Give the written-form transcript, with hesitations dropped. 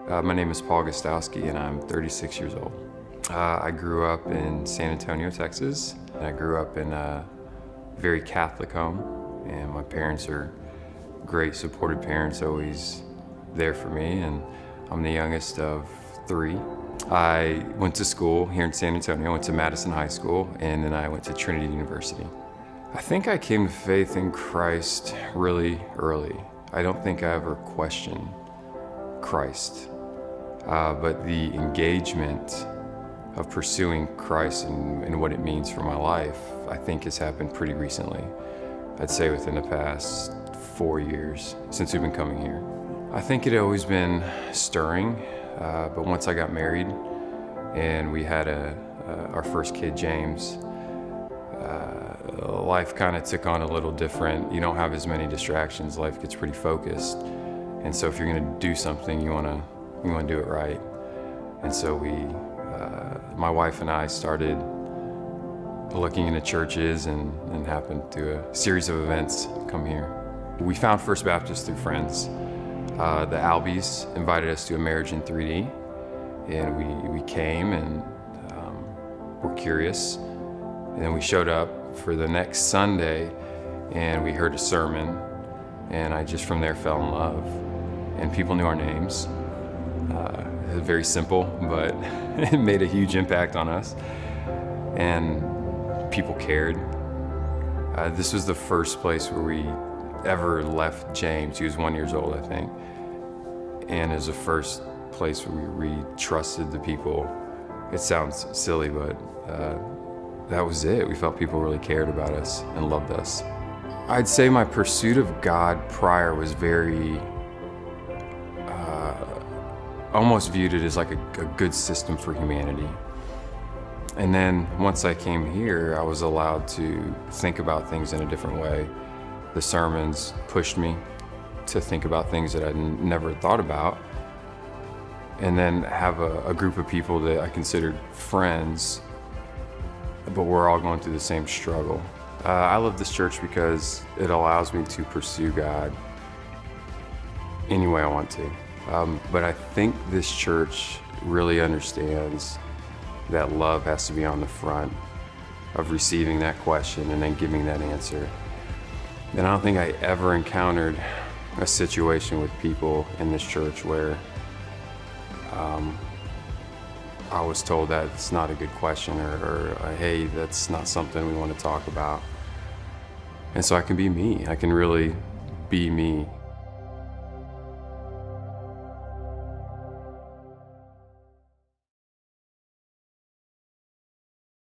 My name is Gustowski and I'm 36 years old. I grew up in San Antonio, Texas. I grew up in a very Catholic home, and my parents are great, supportive parents, always there for me, and I'm the youngest of three. I went to school here in San Antonio. I went to Madison High School, and then I went to Trinity University. I think I came to faith in Christ really early. I don't think I ever questioned Christ. But the engagement of pursuing Christ and what it means for my life, I think has happened pretty recently. I'd say within the past 4 years since we've been coming here. I think it had always been stirring, but once I got married and we had our first kid, James, life kind of took on a little different. You don't have as many distractions. Life gets pretty focused. And so if you're gonna do something, you wanna do it right. And so my wife and I started looking into churches and happened to a series of events come here. We found First Baptist through friends. The Albies invited us to a marriage in 3D, and we came and were curious. And then we showed up for the next Sunday, and we heard a sermon, and I just from there fell in love. And people knew our names. It was very simple, but it made a huge impact on us. And people cared. This was the first place where we ever left James. He was 1 year old, I think. And it was the first place where we trusted the people. It sounds silly, but that was it. We felt people really cared about us and loved us. I'd say my pursuit of God prior was very, almost viewed it as like a good system for humanity. And then once I came here, I was allowed to think about things in a different way. The sermons pushed me to think about things that I'd never thought about. And then have a group of people that I considered friends, but we're all going through the same struggle. I love this church because it allows me to pursue God any way I want to. But I think this church really understands that love has to be on the front of receiving that question and then giving that answer. And I don't think I ever encountered a situation with people in this church where I was told that it's not a good question or hey, that's not something we want to talk about. And so I can be me. I can really be me.